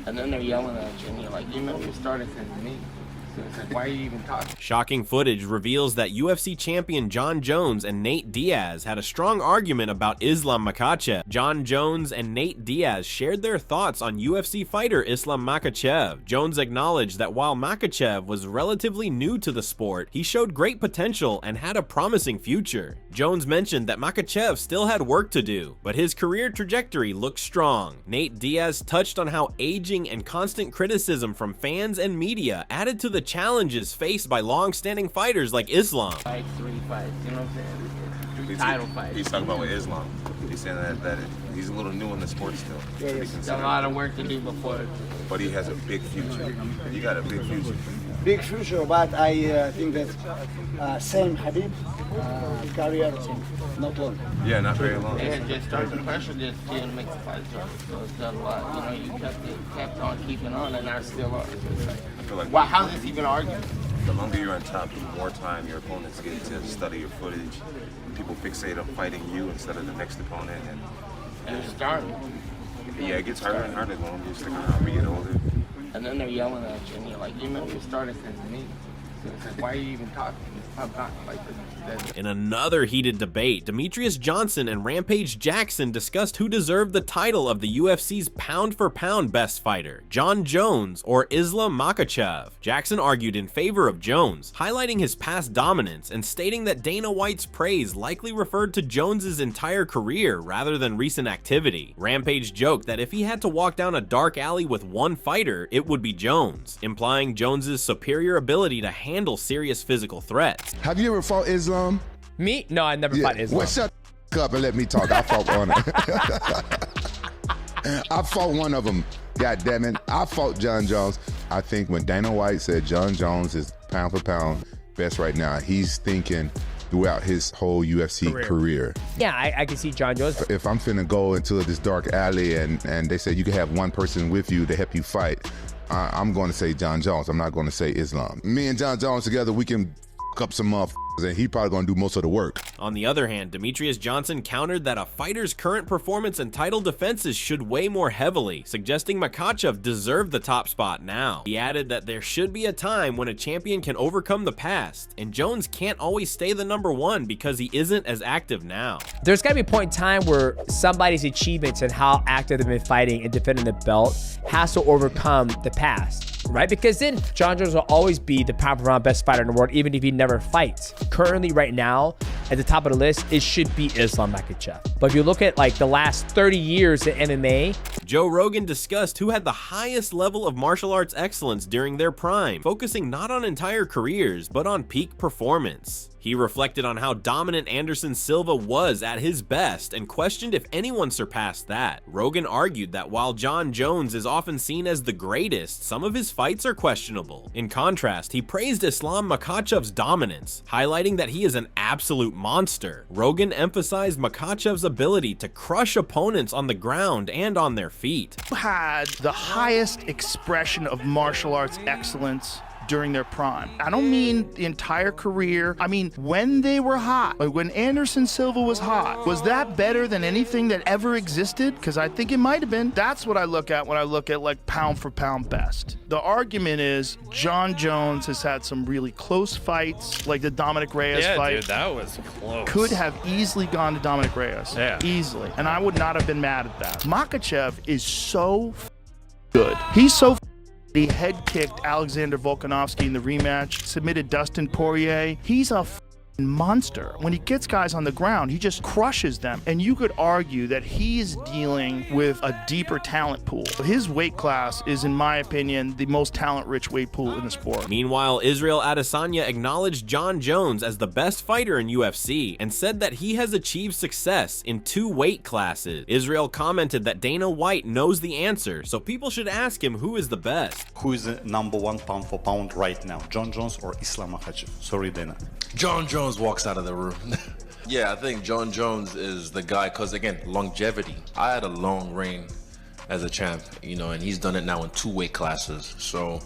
And then they're yelling at you, and you're like, you know, you started since me. So it's like, why are you even talking? Shocking footage reveals that UFC champion Jon Jones and Nate Diaz had a strong argument about Islam Makhachev. Jon Jones and Nate Diaz shared their thoughts on UFC fighter Islam Makhachev. Jones acknowledged that while Makhachev was relatively new to the sport, he showed great potential and had a promising future. Jones mentioned that Makhachev still had work to do, but his career trajectory looked strong. Nate Diaz touched on how aging and constant criticism from fans and media added to the challenges faced by long-standing fighters like Islam. Like 3 fights, you know what I'm saying? 3 title fights. He's talking about with Islam. He's saying that he's a little new in the sport still. Yeah, he's got a lot of work to do before. But he has a big future. You got a big future. Big future, but I think that same Habib career, not long. Yeah, not very long. Yeah, just start the pressure just didn't make the fight start. So it's done a lot. You know, you kept on keeping on, and I still are. So it's like, I feel like wow, how's this even arguing? the longer you're on top, the more time your opponents get to study your footage. People fixate on fighting you instead of the next opponent. And it's starting. Yeah, it gets harder and harder the longer you stick around, we get older. And then they're yelling at you, and you're like, you know, you started since me. So it's like, why are you even talking? I'm not like this. In another heated debate, Demetrius Johnson and Rampage Jackson discussed who deserved the title of the UFC's pound-for-pound best fighter, Jon Jones or Islam Makhachev. Jackson argued in favor of Jones, highlighting his past dominance and stating that Dana White's praise likely referred to Jones's entire career rather than recent activity. Rampage joked that if he had to walk down a dark alley with one fighter, it would be Jones, implying Jones's superior ability to handle serious physical threats. Have you ever fought Islam? Me? No, I never fought Islam. Well, shut up and let me talk. I fought one. I fought one of them. God damn it. I fought Jon Jones. I think when Dana White said Jon Jones is pound for pound best right now, he's thinking throughout his whole UFC career. Yeah, I can see Jon Jones. If I'm finna go into this dark alley and they say you can have one person with you to help you fight, I'm going to say Jon Jones. I'm not going to say Islam. Me and Jon Jones together, we can up some motherfuckers, and he probably gonna do most of the work. On the other hand, Demetrius Johnson countered that a fighter's current performance and title defenses should weigh more heavily, suggesting Makhachev deserved the top spot now. He added that there should be a time when a champion can overcome the past, and Jones can't always stay the #1 because he isn't as active now. There's gotta be a point in time where somebody's achievements and how active they've been fighting and defending the belt has to overcome the past, right? Because then Jon Jones will always be the pound-for-pound best fighter in the world, even if he never fights. Currently, right now, at the top of the list, it should be Islam Makhachev. But if you look at like the last 30 years in MMA, Joe Rogan discussed who had the highest level of martial arts excellence during their prime, focusing not on entire careers, but on peak performance. He reflected on how dominant Anderson Silva was at his best and questioned if anyone surpassed that. Rogan argued that while Jon Jones is often seen as the greatest, some of his fights are questionable. In contrast, he praised Islam Makhachev's dominance, highlighting that he is an absolute monster. Rogan emphasized Makhachev's ability to crush opponents on the ground and on their feet. Had the highest expression of martial arts excellence during their prime. I don't mean the entire career. I mean, when they were hot, like when Anderson Silva was hot, was that better than anything that ever existed? Because I think it might have been. That's what I look at when I look at like pound for pound best. The argument is Jon Jones has had some really close fights, like the Dominic Reyes fight. Yeah, dude, that was close. Could have easily gone to Dominic Reyes. Yeah. Easily. And I would not have been mad at that. Makhachev is so good. He's so he head kicked Alexander Volkanovski in the rematch, submitted Dustin Poirier. He's a monster. When he gets guys on the ground, he just crushes them. And you could argue that he's dealing with a deeper talent pool. His weight class is, in my opinion, the most talent-rich weight pool in the sport. Meanwhile, Israel Adesanya acknowledged Jon Jones as the best fighter in UFC and said that he has achieved success in 2 weight classes. Israel commented that Dana White knows the answer, so people should ask him who is the best. Who is the #1 pound for pound right now, Jon Jones or Islam Makhachev? Sorry, Dana. Jon Jones walks out of the room. Yeah, I think Jon Jones is the guy because, again, longevity. I had a long reign as a champ, you know, and he's done it now in 2 weight classes. So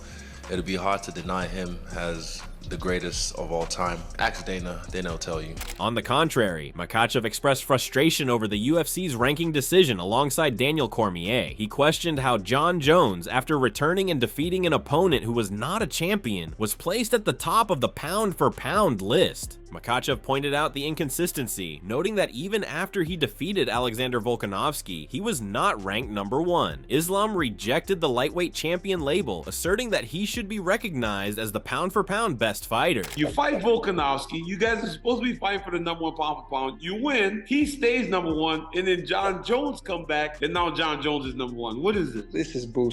it'll be hard to deny him as the greatest of all time. Ask Dana, Dana will tell you. On the contrary, Makhachev expressed frustration over the UFC's ranking decision alongside Daniel Cormier. He questioned how Jon Jones, after returning and defeating an opponent who was not a champion, was placed at the top of the pound-for-pound list. Makhachev pointed out the inconsistency, noting that even after he defeated Alexander Volkanovski, he was not ranked number 1. Islam rejected the lightweight champion label, asserting that he should be recognized as the pound-for-pound best fighter. You fight Volkanovski, you guys are supposed to be fighting for the number 1 pound for pound. You win, he stays number 1, and then Jon Jones come back, and now Jon Jones is number 1. What is this? This is bullshit.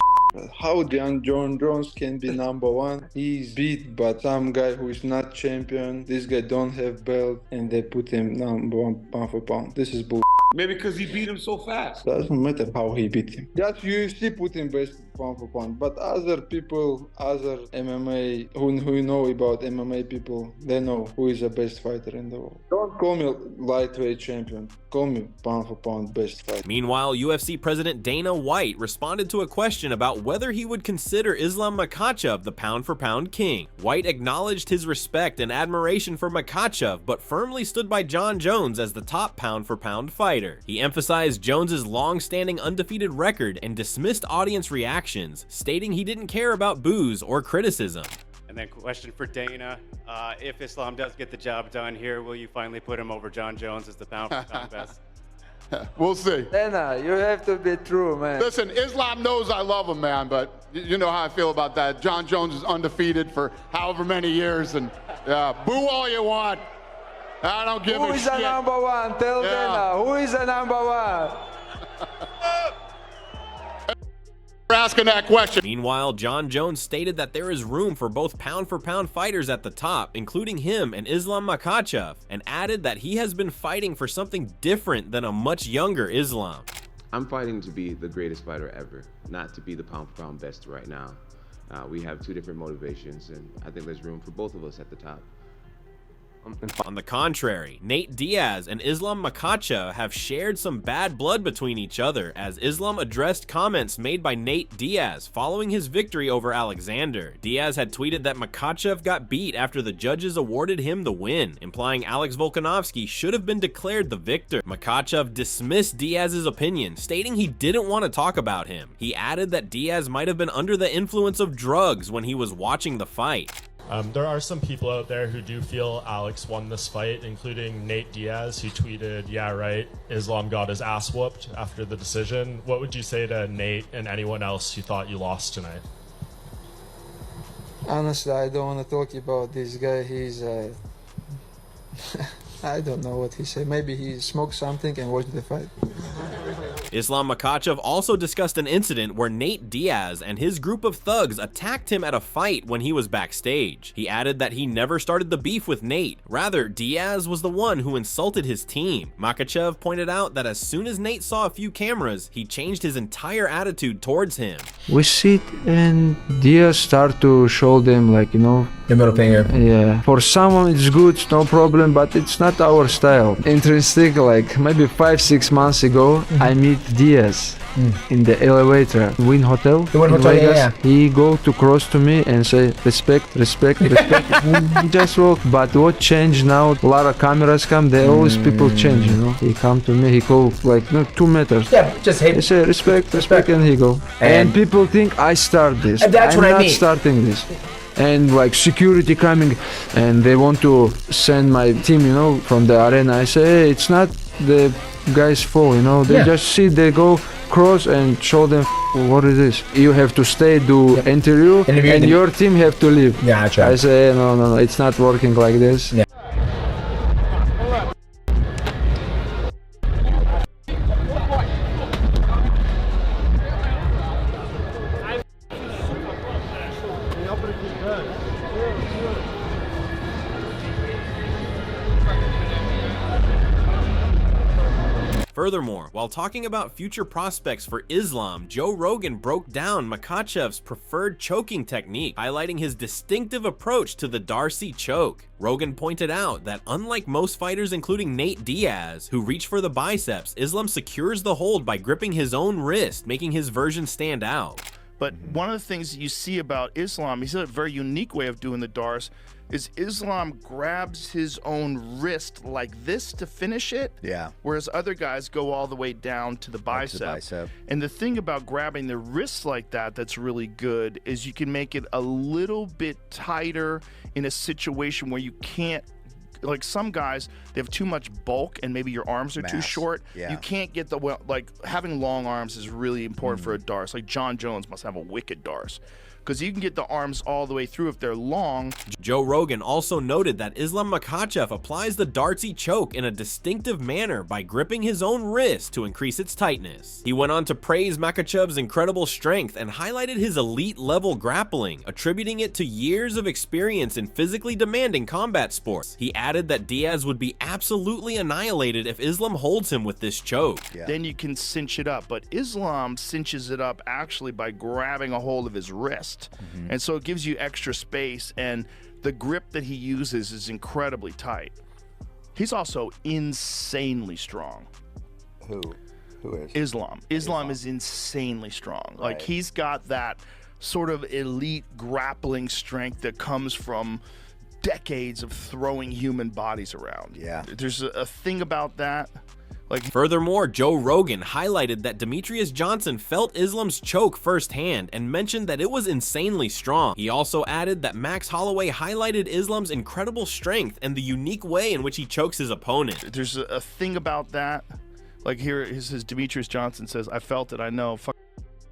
How Jon Jones can be number 1? He's beat by some guy who is not champion. This guy don't have belt, and they put him number 1 pound for pound. This is bullshit. Maybe because he beat him so fast. Doesn't matter how he beat him. Just UFC put him best pound for pound. But other people, other MMA, who know about MMA people, they know who is the best fighter in the world. Don't call me lightweight champion. Call me pound for pound best fighter. Meanwhile, UFC President Dana White responded to a question about whether he would consider Islam Makhachev the pound-for-pound king. White acknowledged his respect and admiration for Makhachev, but firmly stood by Jon Jones as the top pound-for-pound fighter. He emphasized Jones's long-standing undefeated record and dismissed audience reactions, stating he didn't care about boos or criticism. And then question for Dana, if Islam does get the job done here, will you finally put him over Jon Jones as the pound-for-pound best? We'll see. Dana, you have to be true, man. Listen, Islam knows I love him, man, but you know how I feel about that. Jon Jones is undefeated for however many years, and boo all you want. I don't give a shit. Who is the number 1? Tell Dana, who is the number 1? Asking that question. Meanwhile, Jon Jones stated that there is room for both pound-for-pound fighters at the top, including him and Islam Makhachev, and added that he has been fighting for something different than a much younger Islam. I'm fighting to be the greatest fighter ever, not to be the pound-for-pound best right now. We have 2 different motivations, and I think there's room for both of us at the top. On the contrary, Nate Diaz and Islam Makhachev have shared some bad blood between each other, as Islam addressed comments made by Nate Diaz following his victory over Alexander. Diaz had tweeted that Makhachev got beat after the judges awarded him the win, implying Alex Volkanovski should have been declared the victor. Makhachev dismissed Diaz's opinion, stating he didn't want to talk about him. He added that Diaz might have been under the influence of drugs when he was watching the fight. There are some people out there who do feel Alex won this fight, including Nate Diaz, who tweeted, "Yeah, right, Islam got his ass whooped after the decision." What would you say to Nate and anyone else who thought you lost tonight? Honestly, I don't want to talk about this guy. He's I don't know what he said. Maybe he smoked something and watched the fight. Islam Makhachev also discussed an incident where Nate Diaz and his group of thugs attacked him at a fight when he was backstage. He added that he never started the beef with Nate. Rather, Diaz was the one who insulted his team. Makhachev pointed out that as soon as Nate saw a few cameras, he changed his entire attitude towards him. We sit and Diaz start to show them, like, you know, the middle finger. Yeah. For someone it's good, no problem, but it's not our style. Interesting, like maybe 5-6 months ago, I meet Diaz in the elevator, Wynn Hotel. The Wynn Hotel, Vegas. yeah. He go to cross to me and say, respect, respect, respect. He just walk. But what changed now? A lot of cameras come, they always people change, you know. He come to me, he go like 2 meters. Yeah, just hate. He say, respect, respect, and he go. And people think I start this. That's I'm what I not mean. starting this. And like security coming and they want to send my team, you know, from the arena. I say, hey, it's not the guys' fault, you know. They just see, they go cross and show them what it is. You have to stay, do interview, and your team have to leave. Yeah, I say, hey, no, it's not working like this. Yeah. Furthermore, while talking about future prospects for Islam, Joe Rogan broke down Makhachev's preferred choking technique, highlighting his distinctive approach to the Darcy choke. Rogan pointed out that unlike most fighters including Nate Diaz, who reach for the biceps, Islam secures the hold by gripping his own wrist, making his version stand out. But one of the things that you see about Islam, he's a very unique way of doing the Dars, is Islam grabs his own wrist like this to finish it. Yeah. Whereas other guys go all the way down to the bicep. And the thing about grabbing the wrist like that that's really good is you can make it a little bit tighter in a situation where you can't, like some guys, they have too much bulk and maybe your arms are too short. Yeah. You can't get the, like having long arms is really important for a Dars. Like John Jones must have a wicked Dars, because you can get the arms all the way through if they're long. Joe Rogan also noted that Islam Makhachev applies the dartsy choke in a distinctive manner by gripping his own wrist to increase its tightness. He went on to praise Makhachev's incredible strength and highlighted his elite level grappling, attributing it to years of experience in physically demanding combat sports. He added that Diaz would be absolutely annihilated if Islam holds him with this choke. Then you can cinch it up, but Islam cinches it up actually by grabbing a hold of his wrist. And so it gives you extra space, and the grip that he uses is incredibly tight. He's also insanely strong. Who is? Islam is insanely strong. Like he's got that sort of elite grappling strength that comes from decades of throwing human bodies around. Yeah. There's a thing about that. Furthermore, Joe Rogan highlighted that Demetrius Johnson felt Islam's choke firsthand and mentioned that it was insanely strong. He also added that Max Holloway highlighted Islam's incredible strength and the unique way in which he chokes his opponent. There's a thing about that. Like here, his Demetrius Johnson says, "I felt it. I know."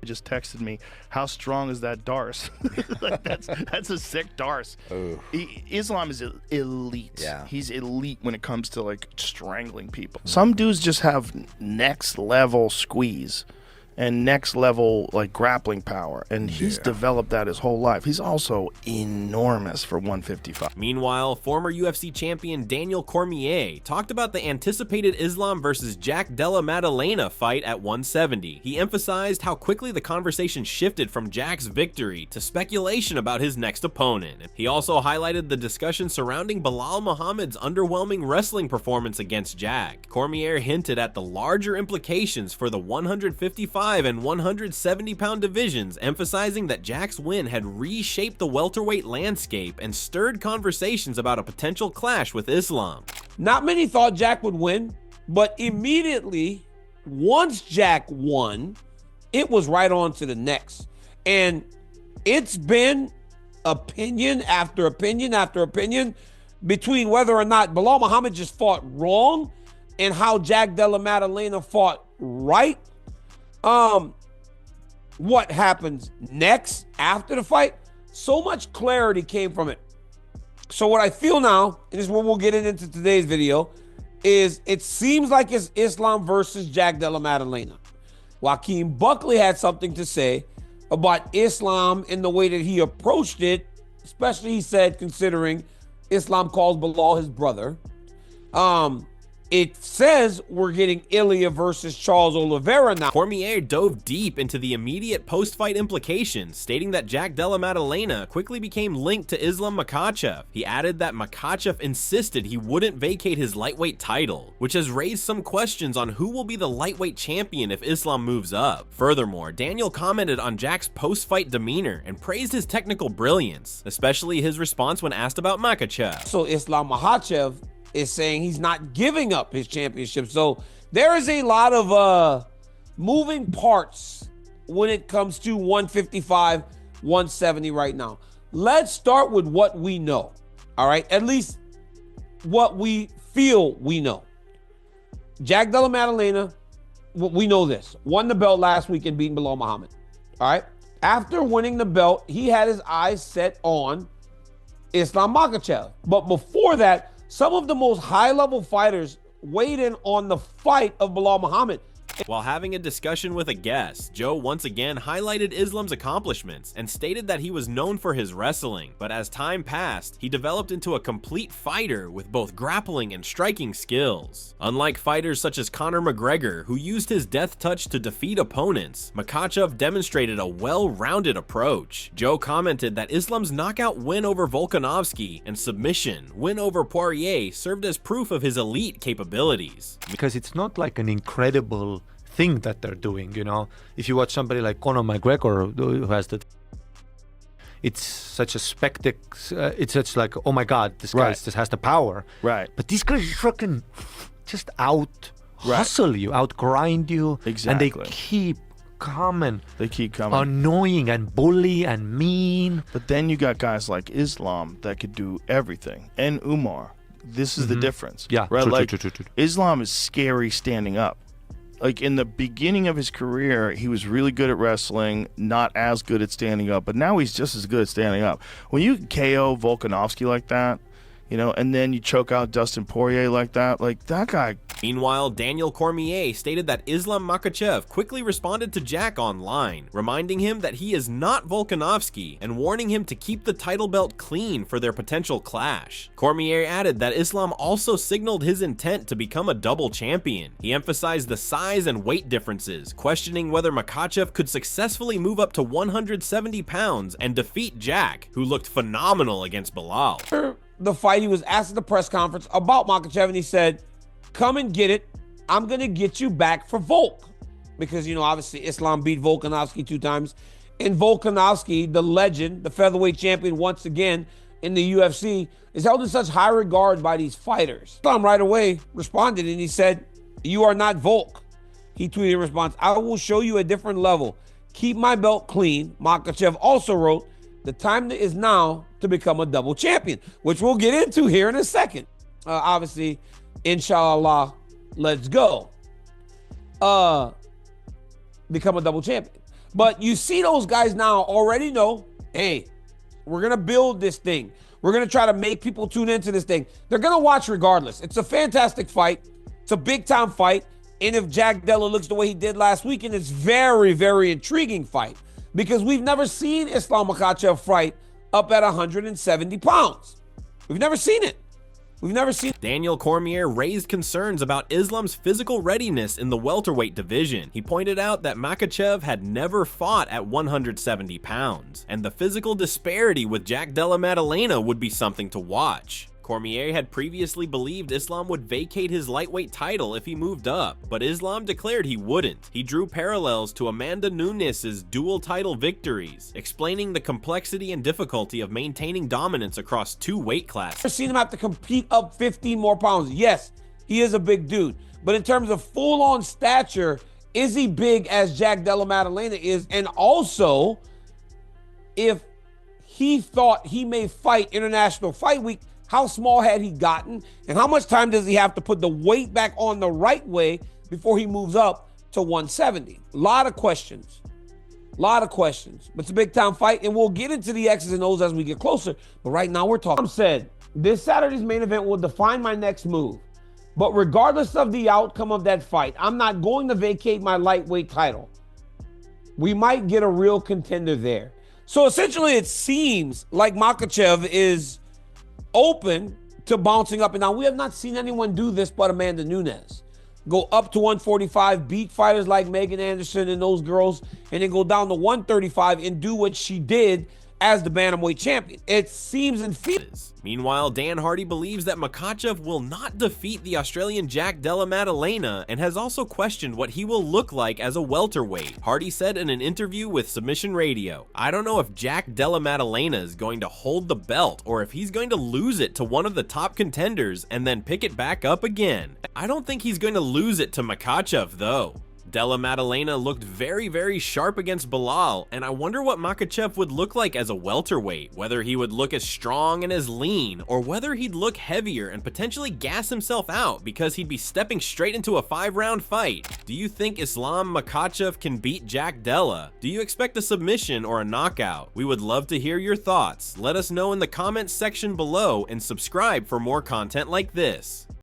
Just texted me, "How strong is that Dars?" Like that's a sick Dars. Islam is elite. Yeah. He's elite when it comes to like strangling people. Some dudes just have next level squeeze and next level like grappling power, and he's developed that his whole life. He's also enormous for 155. Meanwhile, former UFC champion Daniel Cormier talked about the anticipated Islam versus Jack Della Maddalena fight at 170. He emphasized how quickly the conversation shifted from Jack's victory to speculation about his next opponent. He also highlighted the discussion surrounding Bilal Muhammad's underwhelming wrestling performance against Jack. Cormier hinted at the larger implications for the 155 and 170-pound divisions, emphasizing that Jack's win had reshaped the welterweight landscape and stirred conversations about a potential clash with Islam. Not many thought Jack would win, but immediately, once Jack won, it was right on to the next. And it's been opinion after opinion after opinion between whether or not Bilal Muhammad just fought wrong and how Jack Della Maddalena fought right. What happens next after the fight? So much clarity came from it. So what I feel now, and this is what we'll get into today's video, is it seems like it's Islam versus Jack Della Maddalena. Joaquin Buckley had something to say about Islam in the way that he approached it, especially he said considering Islam calls Bilal his brother. It says we're getting Ilya versus Charles Oliveira now. Cormier dove deep into the immediate post-fight implications, stating that Jack Della Maddalena quickly became linked to Islam Makhachev. He added that Makhachev insisted he wouldn't vacate his lightweight title, which has raised some questions on who will be the lightweight champion if Islam moves up. Furthermore, Daniel commented on Jack's post-fight demeanor and praised his technical brilliance, especially his response when asked about Makhachev. So Islam Makhachev is saying he's not giving up his championship. So there is a lot of moving parts when it comes to 155, 170 right now. Let's start with what we know, all right? At least what we feel we know. Jack Della Maddalena, we know this, won the belt last week and beating Bilal Muhammad, all right? After winning the belt, he had his eyes set on Islam Makhachev. But before that, some of the most high-level fighters weighed in on the fight of Bilal Muhammad. While having a discussion with a guest, Joe once again highlighted Islam's accomplishments and stated that he was known for his wrestling, but as time passed, he developed into a complete fighter with both grappling and striking skills. Unlike fighters such as Conor McGregor, who used his death touch to defeat opponents, Makhachev demonstrated a well-rounded approach. Joe commented that Islam's knockout win over Volkanovski and submission win over Poirier served as proof of his elite capabilities. Because it's not like an incredible thing that they're doing, you know. If you watch somebody like Conor McGregor, who has the, it's such a spectacle. It's such like, oh my God, this guy just has the power. Right. But these guys fucking just out hustle you, out grind you, and they keep coming. They keep coming. Annoying and bully and mean. But then you got guys like Islam that could do everything, and Umar. This is the difference. Yeah, right. true, Like true. Islam is scary standing up. Like in the beginning of his career, he was really good at wrestling, not as good at standing up, but now he's just as good at standing up. When you KO Volkanovski like that, you know, and then you choke out Dustin Poirier like that guy. Meanwhile, Daniel Cormier stated that Islam Makhachev quickly responded to Jack online, reminding him that he is not Volkanovski and warning him to keep the title belt clean for their potential clash. Cormier added that Islam also signaled his intent to become a double champion. He emphasized the size and weight differences, questioning whether Makhachev could successfully move up to 170 pounds and defeat Jack, who looked phenomenal against Bilal. The fight, he was asked at the press conference about Makhachev, and he said, come and get it. I'm going to get you back for Volk. Because, you know, obviously Islam beat Volkanovski 2 times. And Volkanovski, the legend, the featherweight champion once again in the UFC, is held in such high regard by these fighters. Islam right away responded and he said, you are not Volk. He tweeted in response, I will show you a different level. Keep my belt clean. Makhachev also wrote, the time is now to become a double champion, which we'll get into here in a second. Obviously, inshallah, let's go. Become a double champion. But you see those guys now already know, hey, we're going to build this thing. We're going to try to make people tune into this thing. They're going to watch regardless. It's a fantastic fight. It's a big-time fight. And if Jack Della looks the way he did last weekend, it's very, very intriguing fight. Because we've never seen Islam Makhachev fight up at 170 pounds. We've never seen it. We've never seen. Daniel Cormier raised concerns about Islam's physical readiness in the welterweight division. He pointed out that Makhachev had never fought at 170 pounds, and the physical disparity with Jack Della Maddalena would be something to watch. Cormier had previously believed Islam would vacate his lightweight title if he moved up, but Islam declared he wouldn't. He drew parallels to Amanda Nunes' dual title victories, explaining the complexity and difficulty of maintaining dominance across 2 weight classes. I've seen him have to compete up 15 more pounds. Yes, he is a big dude, but in terms of full-on stature, is he big as Jack Della Maddalena is? And also, if he thought he may fight International Fight Week, how small had he gotten? And how much time does he have to put the weight back on the right way before he moves up to 170? A lot of questions. But it's a big time fight, and we'll get into the X's and O's as we get closer. But right now we're talking. Said, this Saturday's main event will define my next move. But regardless of the outcome of that fight, I'm not going to vacate my lightweight title. We might get a real contender there. So essentially it seems like Makhachev is open to bouncing up and down. We have not seen anyone do this but Amanda Nunes. Go up to 145, beat fighters like Megan Anderson and those girls, and then go down to 135 and do what she did as the bantamweight champion. It seems and feels. Meanwhile, Dan Hardy believes that Makhachev will not defeat the Australian Jack Della Maddalena and has also questioned what he will look like as a welterweight. Hardy said in an interview with Submission Radio, I don't know if Jack Della Maddalena is going to hold the belt or if he's going to lose it to one of the top contenders and then pick it back up again. I don't think he's going to lose it to Makhachev though. Della Maddalena looked very, very sharp against Bilal, and I wonder what Makhachev would look like as a welterweight, whether he would look as strong and as lean, or whether he'd look heavier and potentially gas himself out because he'd be stepping straight into a 5-round fight. Do you think Islam Makhachev can beat Jack Della? Do you expect a submission or a knockout? We would love to hear your thoughts. Let us know in the comments section below and subscribe for more content like this.